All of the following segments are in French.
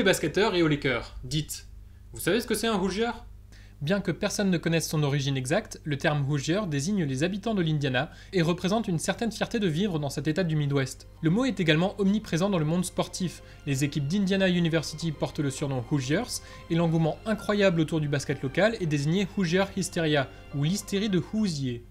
basketteurs et aux Lakers, dites. Vous savez ce que c'est un Hoosier ? Bien que personne ne connaisse son origine exacte, le terme Hoosier désigne les habitants de l'Indiana et représente une certaine fierté de vivre dans cet état du Midwest. Le mot est également omniprésent dans le monde sportif. Les équipes d'Indiana University portent le surnom Hoosiers et l'engouement incroyable autour du basket local est désigné Hoosier Hysteria ou l'hystérie de Hoosier.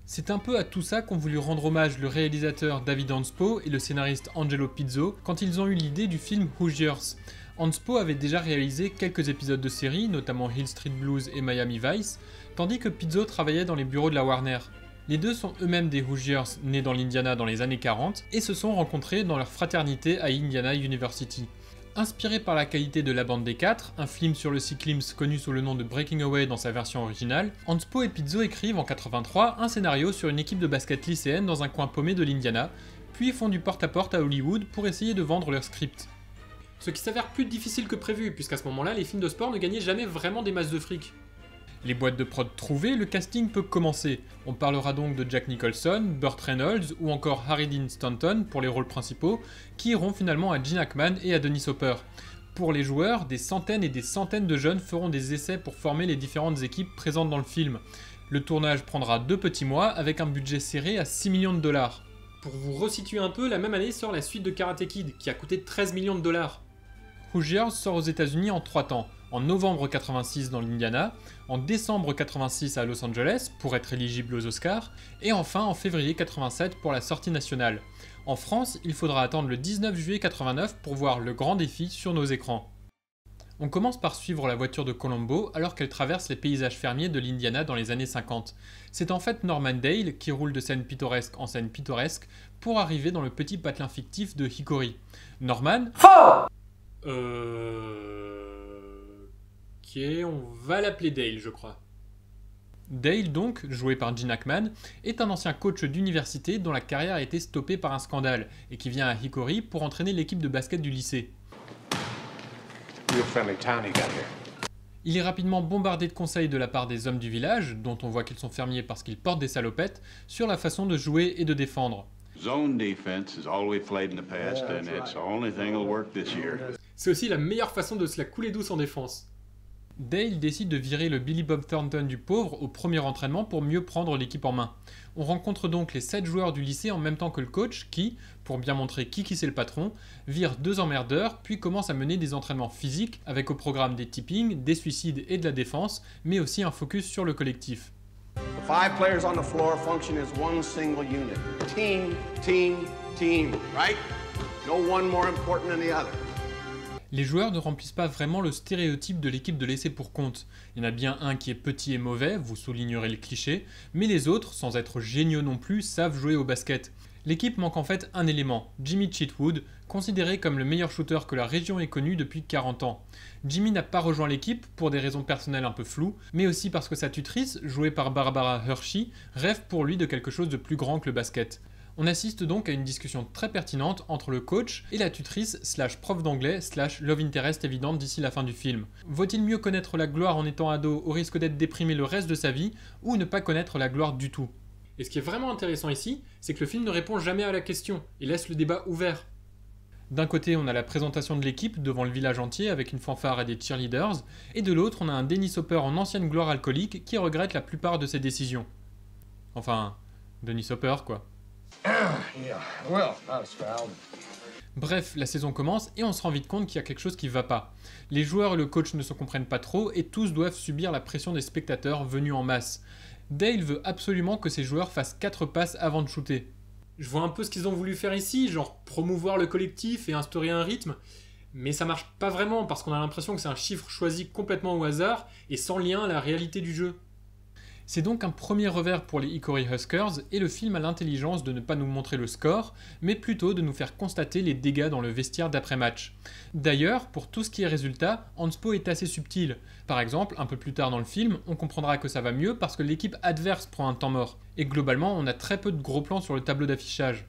C'est un peu à tout ça qu'ont voulu rendre hommage le réalisateur David Hanspo et le scénariste Angelo Pizzo quand ils ont eu l'idée du film Hoosiers. Hanspo avait déjà réalisé quelques épisodes de série, notamment Hill Street Blues et Miami Vice, tandis que Pizzo travaillait dans les bureaux de la Warner. Les deux sont eux-mêmes des Hoosiers nés dans l'Indiana dans les années 40 et se sont rencontrés dans leur fraternité à Indiana University. Inspiré par la qualité de La Bande des Quatre, un film sur le cyclisme connu sous le nom de Breaking Away dans sa version originale, Hanspo et Pizzo écrivent en 1983 un scénario sur une équipe de basket lycéenne dans un coin paumé de l'Indiana, puis font du porte-à-porte à Hollywood pour essayer de vendre leur script. Ce qui s'avère plus difficile que prévu, puisqu'à ce moment-là, les films de sport ne gagnaient jamais vraiment des masses de fric. Les boîtes de prod trouvées, le casting peut commencer. On parlera donc de Jack Nicholson, Burt Reynolds ou encore Harry Dean Stanton pour les rôles principaux, qui iront finalement à Gene Hackman et à Dennis Hopper. Pour les joueurs, des centaines et des centaines de jeunes feront des essais pour former les différentes équipes présentes dans le film. Le tournage prendra 2 petits mois avec un budget serré à 6 millions de dollars. Pour vous resituer un peu, la même année sort la suite de Karate Kid, qui a coûté 13 millions de dollars. Hoosiers sort aux États-Unis en 3 temps, en novembre 86 dans l'Indiana, en décembre 86 à Los Angeles pour être éligible aux Oscars, et enfin en février 87 pour la sortie nationale. En France, il faudra attendre le 19 juillet 89 pour voir le grand défi sur nos écrans. On commence par suivre la voiture de Colombo alors qu'elle traverse les paysages fermiers de l'Indiana dans les années 50. C'est en fait Norman Dale qui roule de scène pittoresque en scène pittoresque pour arriver dans le petit patelin fictif de Hickory. Norman... Ok, on va l'appeler Dale, je crois. Dale, donc, joué par Gene Hackman, est un ancien coach d'université dont la carrière a été stoppée par un scandale et qui vient à Hickory pour entraîner l'équipe de basket du lycée. Il est rapidement bombardé de conseils de la part des hommes du village, dont on voit qu'ils sont fermiers parce qu'ils portent des salopettes, sur la façon de jouer et de défendre. C'est aussi la meilleure façon de se la couler douce en défense. Dale décide de virer le Billy Bob Thornton du pauvre au premier entraînement pour mieux prendre l'équipe en main. On rencontre donc les 7 joueurs du lycée en même temps que le coach qui, pour bien montrer qui c'est le patron, vire 2 emmerdeurs puis commence à mener des entraînements physiques avec au programme des tippings, des suicides et de la défense, mais aussi un focus sur le collectif. The 5 players on the floor function as one single unit. Team, team, team, right? No one more important than the other. Les joueurs ne remplissent pas vraiment le stéréotype de l'équipe de laissé pour compte. Il y en a bien un qui est petit et mauvais, vous soulignerez le cliché, mais les autres, sans être géniaux non plus, savent jouer au basket. L'équipe manque en fait un élément, Jimmy Chitwood, considéré comme le meilleur shooter que la région ait connu depuis 40 ans. Jimmy n'a pas rejoint l'équipe pour des raisons personnelles un peu floues, mais aussi parce que sa tutrice, jouée par Barbara Hershey, rêve pour lui de quelque chose de plus grand que le basket. On assiste donc à une discussion très pertinente entre le coach et la tutrice / prof d'anglais / love interest évidente d'ici la fin du film. Vaut-il mieux connaître la gloire en étant ado au risque d'être déprimé le reste de sa vie, ou ne pas connaître la gloire du tout ? Et ce qui est vraiment intéressant ici, c'est que le film ne répond jamais à la question, et laisse le débat ouvert. D'un côté, on a la présentation de l'équipe devant le village entier avec une fanfare et des cheerleaders, et de l'autre, on a un Dennis Hopper en ancienne gloire alcoolique qui regrette la plupart de ses décisions. Enfin, Dennis Hopper quoi. Bref, la saison commence et on se rend vite compte qu'il y a quelque chose qui va pas. Les joueurs et le coach ne se comprennent pas trop et tous doivent subir la pression des spectateurs venus en masse. Dale veut absolument que ses joueurs fassent 4 passes avant de shooter. Je vois un peu ce qu'ils ont voulu faire ici, genre promouvoir le collectif et instaurer un rythme, mais ça marche pas vraiment parce qu'on a l'impression que c'est un chiffre choisi complètement au hasard et sans lien à la réalité du jeu. C'est donc un premier revers pour les Hickory Huskers et le film a l'intelligence de ne pas nous montrer le score, mais plutôt de nous faire constater les dégâts dans le vestiaire d'après-match. D'ailleurs, pour tout ce qui est résultat, Hanspo est assez subtil. Par exemple, un peu plus tard dans le film, on comprendra que ça va mieux parce que l'équipe adverse prend un temps mort, et globalement on a très peu de gros plans sur le tableau d'affichage.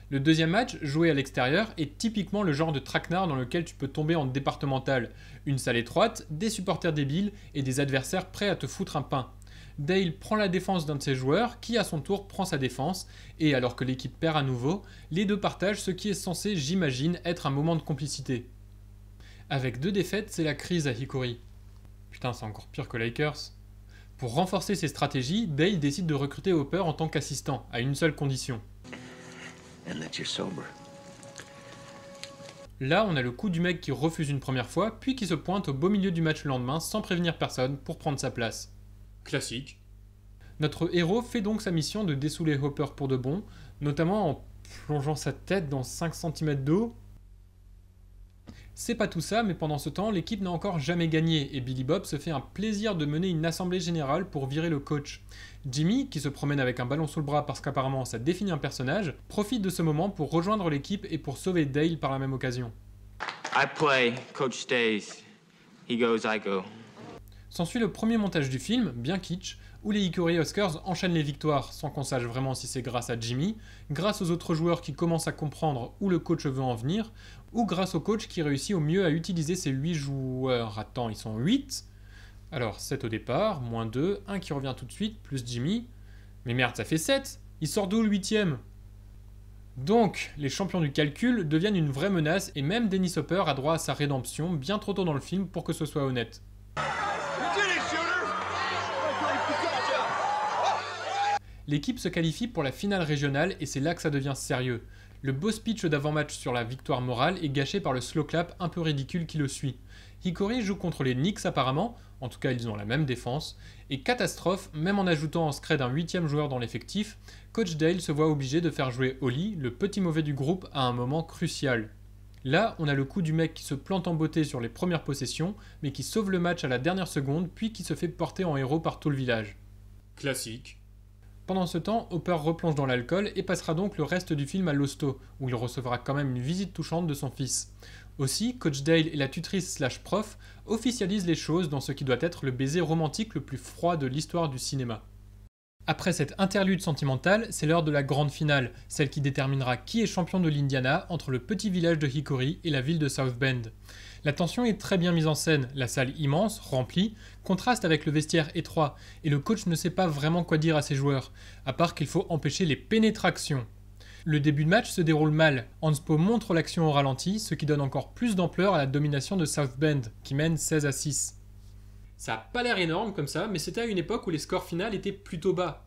Le deuxième match, joué à l'extérieur, est typiquement le genre de traquenard dans lequel tu peux tomber en départemental. Une salle étroite, des supporters débiles et des adversaires prêts à te foutre un pain. Dale prend la défense d'un de ses joueurs, qui à son tour prend sa défense, et alors que l'équipe perd à nouveau, les deux partagent ce qui est censé, j'imagine, être un moment de complicité. Avec 2 défaites, c'est la crise à Hickory. Putain, c'est encore pire que Lakers. Pour renforcer ses stratégies, Dale décide de recruter Hopper en tant qu'assistant, à une seule condition. Là, on a le coup du mec qui refuse une première fois, puis qui se pointe au beau milieu du match le lendemain sans prévenir personne pour prendre sa place. Classique. Notre héros fait donc sa mission de dessouler Hopper pour de bon, notamment en plongeant sa tête dans 5 cm d'eau. C'est pas tout ça, mais pendant ce temps, l'équipe n'a encore jamais gagné et Billy Bob se fait un plaisir de mener une assemblée générale pour virer le coach. Jimmy, qui se promène avec un ballon sous le bras parce qu'apparemment ça définit un personnage, profite de ce moment pour rejoindre l'équipe et pour sauver Dale par la même occasion. I play, coach stays. He goes, I go. S'ensuit le premier montage du film, bien kitsch, où les Hickory Huskers enchaînent les victoires sans qu'on sache vraiment si c'est grâce à Jimmy, grâce aux autres joueurs qui commencent à comprendre où le coach veut en venir, ou grâce au coach qui réussit au mieux à utiliser ses 8 joueurs. Attends, ils sont 8 ? Alors 7 au départ, moins 2, 1 qui revient tout de suite, plus Jimmy. Mais merde, ça fait 7 ! Il sort d'où le 8ème ? Donc, les champions du calcul deviennent une vraie menace et même Dennis Hopper a droit à sa rédemption bien trop tôt dans le film pour que ce soit honnête. L'équipe se qualifie pour la finale régionale et c'est là que ça devient sérieux. Le beau speech d'avant-match sur la victoire morale est gâché par le slow clap un peu ridicule qui le suit. Hickory joue contre les Knicks apparemment, en tout cas ils ont la même défense, et catastrophe, même en ajoutant en scred un 8ème joueur dans l'effectif, Coach Dale se voit obligé de faire jouer Holly, le petit mauvais du groupe, à un moment crucial. Là, on a le coup du mec qui se plante en beauté sur les premières possessions, mais qui sauve le match à la dernière seconde, puis qui se fait porter en héros par tout le village. Classique. Pendant ce temps, Hopper replonge dans l'alcool et passera donc le reste du film à l'hosto, où il recevra quand même une visite touchante de son fils. Aussi, Coach Dale et la tutrice / prof officialisent les choses dans ce qui doit être le baiser romantique le plus froid de l'histoire du cinéma. Après cette interlude sentimentale, c'est l'heure de la grande finale, celle qui déterminera qui est champion de l'Indiana entre le petit village de Hickory et la ville de South Bend. La tension est très bien mise en scène, la salle immense, remplie, contraste avec le vestiaire étroit, et le coach ne sait pas vraiment quoi dire à ses joueurs, à part qu'il faut empêcher les pénétrations. Le début de match se déroule mal, Hanspo montre l'action au ralenti, ce qui donne encore plus d'ampleur à la domination de South Bend, qui mène 16-6. Ça a pas l'air énorme comme ça, mais c'était à une époque où les scores finaux étaient plutôt bas.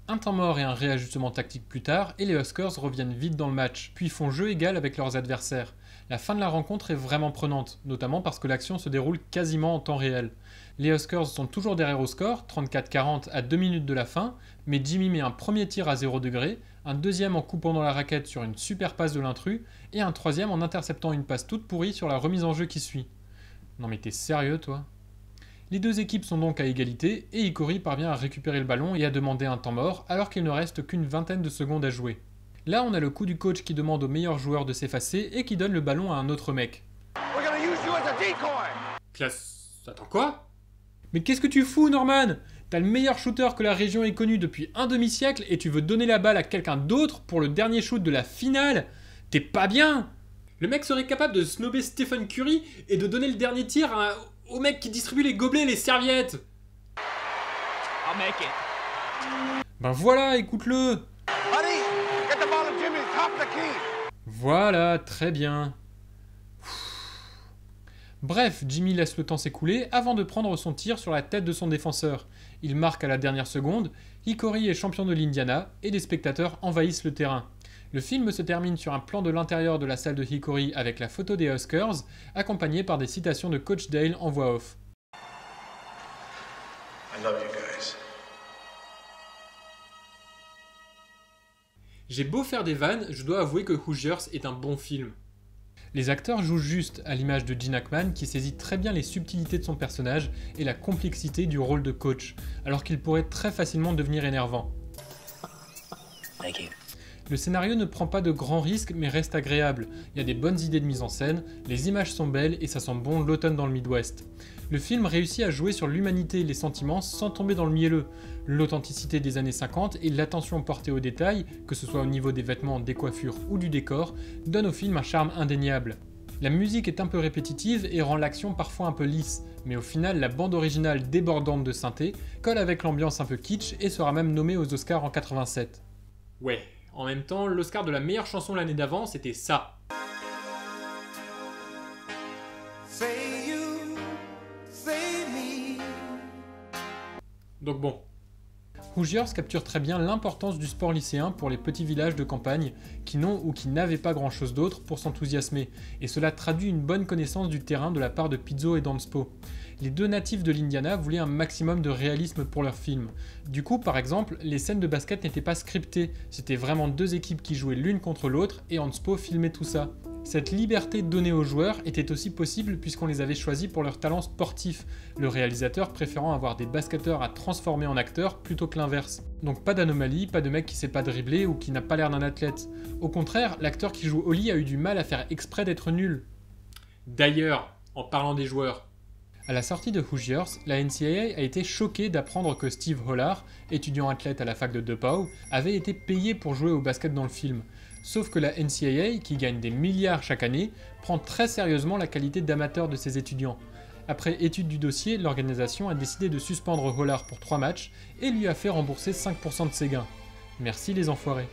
Un temps mort et un réajustement tactique plus tard, et les Huskers reviennent vite dans le match, puis font jeu égal avec leurs adversaires. La fin de la rencontre est vraiment prenante, notamment parce que l'action se déroule quasiment en temps réel. Les Huskers sont toujours derrière au score, 34-40 à 2 minutes de la fin, mais Jimmy met un premier tir à 0 degré, un deuxième en coupant dans la raquette sur une super passe de l'intrus, et un troisième en interceptant une passe toute pourrie sur la remise en jeu qui suit. Non mais t'es sérieux toi ? Les deux équipes sont donc à égalité, et Hickory parvient à récupérer le ballon et à demander un temps mort, alors qu'il ne reste qu'une vingtaine de secondes à jouer. Là, on a le coup du coach qui demande au meilleur joueur de s'effacer et qui donne le ballon à un autre mec. Classe... Attends quoi ? Mais qu'est-ce que tu fous, Norman ? T'as le meilleur shooter que la région ait connu depuis un demi-siècle et tu veux donner la balle à quelqu'un d'autre pour le dernier shoot de la finale ? T'es pas bien ? Le mec serait capable de snobber Stephen Curry et de donner le dernier tir au mec qui distribue les gobelets et les serviettes. I'll make it. Ben voilà, écoute-le. Voilà, très bien. Bref, Jimmy laisse le temps s'écouler avant de prendre son tir sur la tête de son défenseur. Il marque à la dernière seconde, Hickory est champion de l'Indiana et les spectateurs envahissent le terrain. Le film se termine sur un plan de l'intérieur de la salle de Hickory avec la photo des Huskers, accompagnée par des citations de Coach Dale en voix off. I love you guys. J'ai beau faire des vannes, je dois avouer que Hoosiers est un bon film. Les acteurs jouent juste, à l'image de Gene Hackman qui saisit très bien les subtilités de son personnage et la complexité du rôle de coach, alors qu'il pourrait très facilement devenir énervant. Thank you. Le scénario ne prend pas de grands risques mais reste agréable, il y a des bonnes idées de mise en scène, les images sont belles et ça sent bon l'automne dans le Midwest. Le film réussit à jouer sur l'humanité et les sentiments sans tomber dans le mielleux. L'authenticité des années 50 et l'attention portée aux détails, que ce soit au niveau des vêtements, des coiffures ou du décor, donnent au film un charme indéniable. La musique est un peu répétitive et rend l'action parfois un peu lisse, mais au final la bande originale débordante de synthé colle avec l'ambiance un peu kitsch et sera même nommée aux Oscars en 87. Ouais, en même temps, l'Oscar de la meilleure chanson l'année d'avant, c'était ça. Say Donc bon. Hoosiers capture très bien l'importance du sport lycéen pour les petits villages de campagne qui n'ont ou qui n'avaient pas grand chose d'autre pour s'enthousiasmer, et cela traduit une bonne connaissance du terrain de la part de Pizzo et d'Hanspo. Les deux natifs de l'Indiana voulaient un maximum de réalisme pour leur film. Du coup, par exemple, les scènes de basket n'étaient pas scriptées, c'était vraiment deux équipes qui jouaient l'une contre l'autre et Hanspo filmait tout ça. Cette liberté donnée aux joueurs était aussi possible puisqu'on les avait choisis pour leur talent sportif, le réalisateur préférant avoir des basketteurs à transformer en acteurs plutôt que l'inverse. Donc pas d'anomalie, pas de mec qui sait pas dribbler ou qui n'a pas l'air d'un athlète. Au contraire, l'acteur qui joue Oli a eu du mal à faire exprès d'être nul. D'ailleurs, en parlant des joueurs, à la sortie de Hoosiers, la NCAA a été choquée d'apprendre que Steve Hollar, étudiant athlète à la fac de DePauw, avait été payé pour jouer au basket dans le film. Sauf que la NCAA, qui gagne des milliards chaque année, prend très sérieusement la qualité d'amateur de ses étudiants. Après étude du dossier, l'organisation a décidé de suspendre Hollar pour 3 matchs et lui a fait rembourser 5% de ses gains. Merci les enfoirés.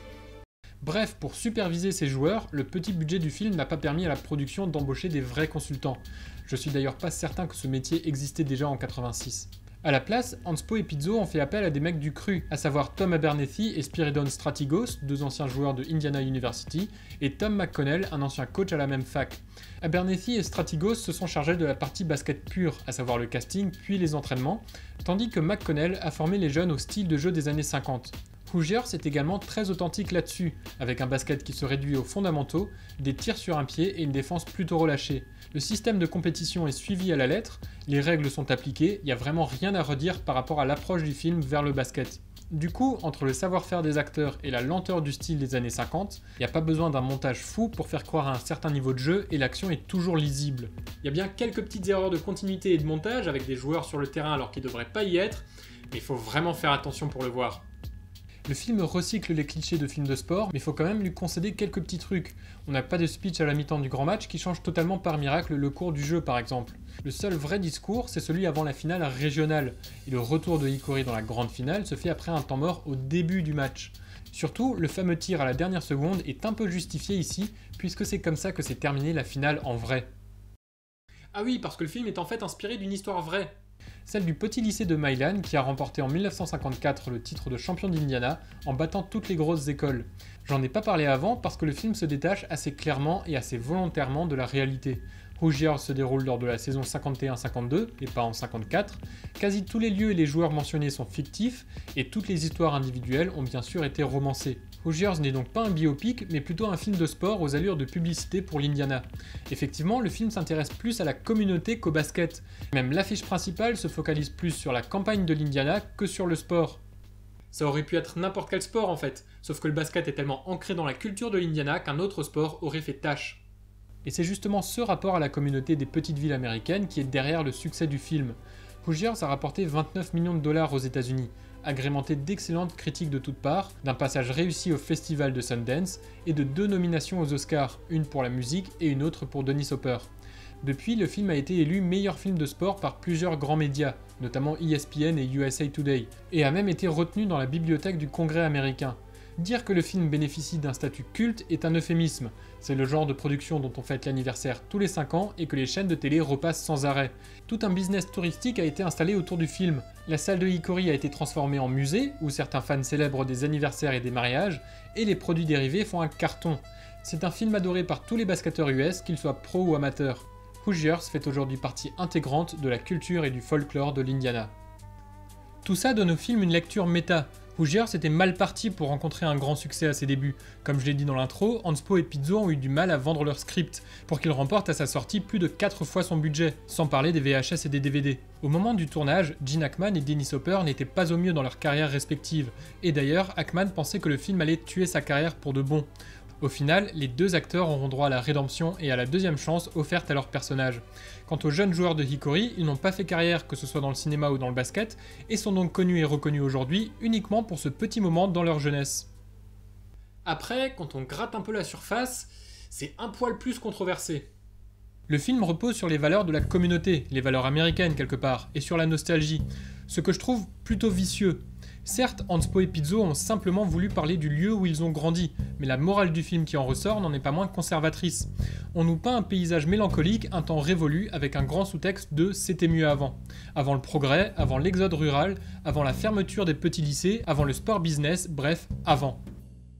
Bref, pour superviser ces joueurs, le petit budget du film n'a pas permis à la production d'embaucher des vrais consultants. Je suis d'ailleurs pas certain que ce métier existait déjà en 86. A la place, Hanspo et Pizzo ont fait appel à des mecs du cru, à savoir Tom Abernethy et Spiridon Stratigos, deux anciens joueurs de Indiana University, et Tom McConnell, un ancien coach à la même fac. Abernethy et Stratigos se sont chargés de la partie basket pure, à savoir le casting puis les entraînements, tandis que McConnell a formé les jeunes au style de jeu des années 50. Hoosiers est également très authentique là-dessus, avec un basket qui se réduit aux fondamentaux, des tirs sur un pied et une défense plutôt relâchée. Le système de compétition est suivi à la lettre, les règles sont appliquées, il n'y a vraiment rien à redire par rapport à l'approche du film vers le basket. Du coup, entre le savoir-faire des acteurs et la lenteur du style des années 50, il n'y a pas besoin d'un montage fou pour faire croire à un certain niveau de jeu et l'action est toujours lisible. Il y a bien quelques petites erreurs de continuité et de montage avec des joueurs sur le terrain alors qu'ils ne devraient pas y être, mais il faut vraiment faire attention pour le voir. Le film recycle les clichés de films de sport, mais il faut quand même lui concéder quelques petits trucs. On n'a pas de speech à la mi-temps du grand match qui change totalement par miracle le cours du jeu par exemple. Le seul vrai discours, c'est celui avant la finale régionale, et le retour de Hikori dans la grande finale se fait après un temps mort au début du match. Surtout, le fameux tir à la dernière seconde est un peu justifié ici, puisque c'est comme ça que s'est terminée la finale en vrai. Ah oui, parce que le film est en fait inspiré d'une histoire vraie. Celle du petit lycée de Milan qui a remporté en 1954 le titre de champion d'Indiana en battant toutes les grosses écoles. J'en ai pas parlé avant parce que le film se détache assez clairement et assez volontairement de la réalité. Hoosiers se déroule lors de la saison 51-52 et pas en 54. Quasi tous les lieux et les joueurs mentionnés sont fictifs et toutes les histoires individuelles ont bien sûr été romancées. Hoosiers n'est donc pas un biopic mais plutôt un film de sport aux allures de publicité pour l'Indiana. Effectivement, le film s'intéresse plus à la communauté qu'au basket. Même l'affiche principale se focalise plus sur la campagne de l'Indiana que sur le sport. Ça aurait pu être n'importe quel sport en fait, sauf que le basket est tellement ancré dans la culture de l'Indiana qu'un autre sport aurait fait tâche. Et c'est justement ce rapport à la communauté des petites villes américaines qui est derrière le succès du film. Hoosiers a rapporté 29 millions de dollars aux États-Unis, agrémenté d'excellentes critiques de toutes parts, d'un passage réussi au festival de Sundance et de 2 nominations aux Oscars, une pour la musique et une autre pour Dennis Hopper. Depuis, le film a été élu meilleur film de sport par plusieurs grands médias, notamment ESPN et USA Today, et a même été retenu dans la bibliothèque du Congrès américain. Dire que le film bénéficie d'un statut culte est un euphémisme. C'est le genre de production dont on fête l'anniversaire tous les 5 ans et que les chaînes de télé repassent sans arrêt. Tout un business touristique a été installé autour du film. La salle de Hikori a été transformée en musée, où certains fans célèbrent des anniversaires et des mariages, et les produits dérivés font un carton. C'est un film adoré par tous les basketteurs US, qu'ils soient pro ou amateurs. Hoosiers fait aujourd'hui partie intégrante de la culture et du folklore de l'Indiana. Tout ça donne au film une lecture méta. Hoosiers était mal parti pour rencontrer un grand succès à ses débuts. Comme je l'ai dit dans l'intro, Hanspo et Pizzo ont eu du mal à vendre leur script, pour qu'il remporte à sa sortie plus de 4 fois son budget, sans parler des VHS et des DVD. Au moment du tournage, Gene Hackman et Dennis Hopper n'étaient pas au mieux dans leurs carrières respectives, et d'ailleurs, Hackman pensait que le film allait tuer sa carrière pour de bon. Au final, les deux acteurs auront droit à la rédemption et à la deuxième chance offerte à leur personnage. Quant aux jeunes joueurs de Hikori, ils n'ont pas fait carrière que ce soit dans le cinéma ou dans le basket, et sont donc connus et reconnus aujourd'hui uniquement pour ce petit moment dans leur jeunesse. Après, quand on gratte un peu la surface, c'est un poil plus controversé. Le film repose sur les valeurs de la communauté, les valeurs américaines quelque part, et sur la nostalgie, ce que je trouve plutôt vicieux. Certes, Hanspo et Pizzo ont simplement voulu parler du lieu où ils ont grandi, mais la morale du film qui en ressort n'en est pas moins conservatrice. On nous peint un paysage mélancolique, un temps révolu, avec un grand sous-texte de « c'était mieux avant ». Avant le progrès, avant l'exode rural, avant la fermeture des petits lycées, avant le sport business, bref, avant.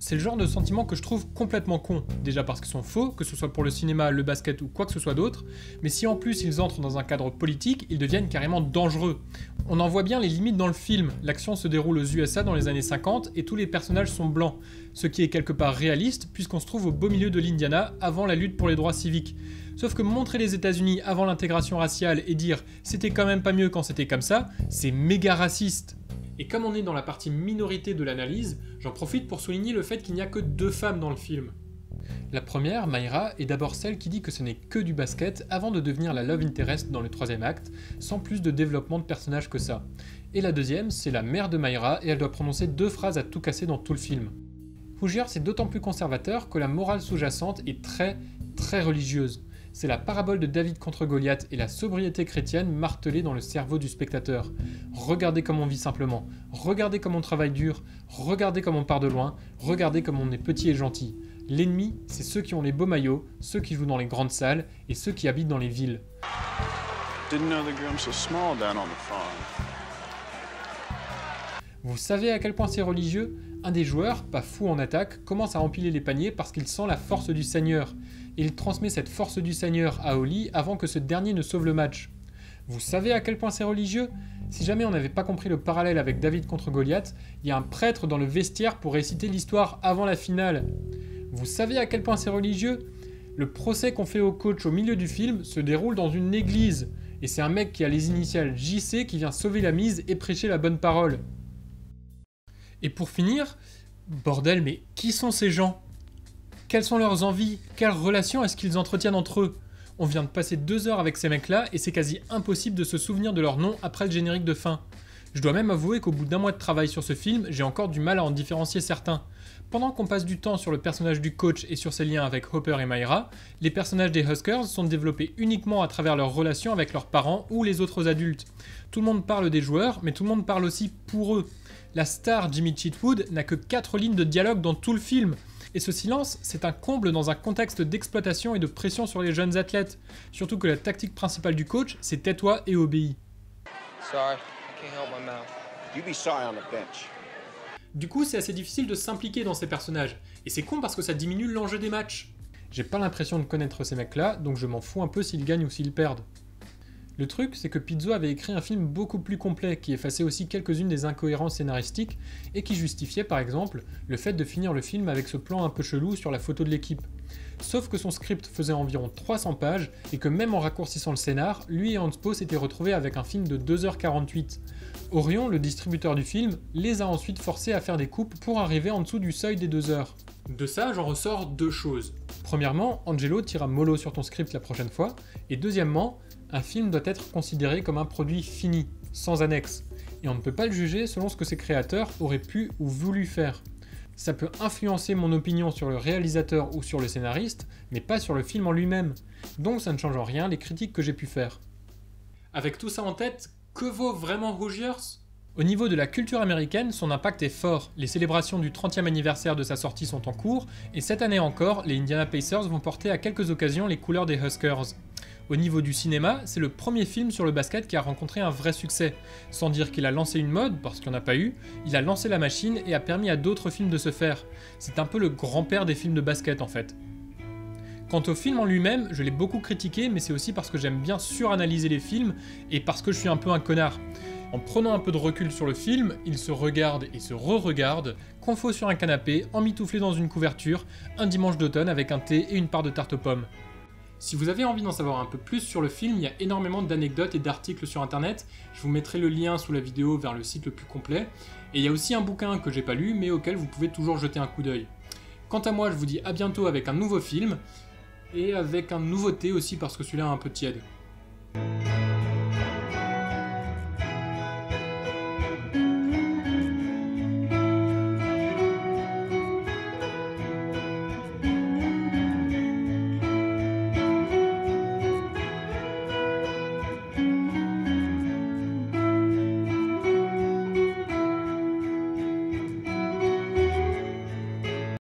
C'est le genre de sentiment que je trouve complètement con, déjà parce qu'ils sont faux, que ce soit pour le cinéma, le basket ou quoi que ce soit d'autre, mais si en plus ils entrent dans un cadre politique, ils deviennent carrément dangereux. On en voit bien les limites dans le film, l'action se déroule aux USA dans les années 50 et tous les personnages sont blancs, ce qui est quelque part réaliste puisqu'on se trouve au beau milieu de l'Indiana avant la lutte pour les droits civiques. Sauf que montrer les États-Unis avant l'intégration raciale et dire « c'était quand même pas mieux quand c'était comme ça », c'est méga raciste. Et comme on est dans la partie minorité de l'analyse, j'en profite pour souligner le fait qu'il n'y a que 2 femmes dans le film. La première, Mayra, est d'abord celle qui dit que ce n'est que du basket avant de devenir la love interest dans le 3e acte, sans plus de développement de personnage que ça. Et la deuxième, c'est la mère de Mayra et elle doit prononcer 2 phrases à tout casser dans tout le film. Hoosier, c'est d'autant plus conservateur que la morale sous-jacente est très religieuse. C'est la parabole de David contre Goliath et la sobriété chrétienne martelée dans le cerveau du spectateur. Regardez comme on vit simplement, regardez comme on travaille dur, regardez comme on part de loin, regardez comme on est petit et gentil. L'ennemi, c'est ceux qui ont les beaux maillots, ceux qui jouent dans les grandes salles et ceux qui habitent dans les villes. Vous savez à quel point c'est religieux ? Un des joueurs, pas fou en attaque, commence à empiler les paniers parce qu'il sent la force du Seigneur. Et il transmet cette force du Seigneur à Oli avant que ce dernier ne sauve le match. Vous savez à quel point c'est religieux ? Si jamais on n'avait pas compris le parallèle avec David contre Goliath, il y a un prêtre dans le vestiaire pour réciter l'histoire avant la finale. Vous savez à quel point c'est religieux ? Le procès qu'on fait au coach au milieu du film se déroule dans une église. Et c'est un mec qui a les initiales JC qui vient sauver la mise et prêcher la bonne parole. Et pour finir, bordel, mais qui sont ces gens ? Quelles sont leurs envies ? Quelles relations est-ce qu'ils entretiennent entre eux ? On vient de passer 2 heures avec ces mecs-là et c'est quasi impossible de se souvenir de leur nom après le générique de fin. Je dois même avouer qu'au bout d'1 mois de travail sur ce film, j'ai encore du mal à en différencier certains. Pendant qu'on passe du temps sur le personnage du coach et sur ses liens avec Hopper et Mayra, les personnages des Huskers sont développés uniquement à travers leurs relations avec leurs parents ou les autres adultes. Tout le monde parle des joueurs, mais tout le monde parle aussi pour eux. La star Jimmy Cheatwood n'a que 4 lignes de dialogue dans tout le film. Et ce silence, c'est un comble dans un contexte d'exploitation et de pression sur les jeunes athlètes. Surtout que la tactique principale du coach, c'est tais-toi et obéis. Sorry, I can't help my mouth. You be sorry on the bench. Du coup, c'est assez difficile de s'impliquer dans ces personnages. Et c'est con parce que ça diminue l'enjeu des matchs. J'ai pas l'impression de connaître ces mecs-là, donc je m'en fous un peu s'ils gagnent ou s'ils perdent. Le truc, c'est que Pizzo avait écrit un film beaucoup plus complet, qui effaçait aussi quelques-unes des incohérences scénaristiques, et qui justifiait par exemple le fait de finir le film avec ce plan un peu chelou sur la photo de l'équipe. Sauf que son script faisait environ 300 pages, et que même en raccourcissant le scénar, lui et Hanspo s'étaient retrouvés avec un film de 2h48. Orion, le distributeur du film, les a ensuite forcés à faire des coupes pour arriver en dessous du seuil des 2 heures. De ça, j'en ressors 2 choses. Premièrement, Angelo tira mollo sur ton script la prochaine fois, et deuxièmement, un film doit être considéré comme un produit fini, sans annexe, et on ne peut pas le juger selon ce que ses créateurs auraient pu ou voulu faire. Ça peut influencer mon opinion sur le réalisateur ou sur le scénariste, mais pas sur le film en lui-même, donc ça ne change en rien les critiques que j'ai pu faire. Avec tout ça en tête, que vaut vraiment Hoosiers ? Au niveau de la culture américaine, son impact est fort. Les célébrations du 30e anniversaire de sa sortie sont en cours, et cette année encore, les Indiana Pacers vont porter à quelques occasions les couleurs des Huskers. Au niveau du cinéma, c'est le premier film sur le basket qui a rencontré un vrai succès. Sans dire qu'il a lancé une mode, parce qu'il n'y en a pas eu, il a lancé la machine et a permis à d'autres films de se faire. C'est un peu le grand-père des films de basket en fait. Quant au film en lui-même, je l'ai beaucoup critiqué, mais c'est aussi parce que j'aime bien suranalyser les films et parce que je suis un peu un connard. En prenant un peu de recul sur le film, il se regarde et se re-regarde, confo sur un canapé, emmitouflé dans une couverture, un dimanche d'automne avec un thé et une part de tarte aux pommes. Si vous avez envie d'en savoir un peu plus sur le film, il y a énormément d'anecdotes et d'articles sur internet, je vous mettrai le lien sous la vidéo vers le site le plus complet, et il y a aussi un bouquin que j'ai pas lu, mais auquel vous pouvez toujours jeter un coup d'œil. Quant à moi, je vous dis à bientôt avec un nouveau film, et avec un nouveau thé aussi parce que celui-là est un peu tiède.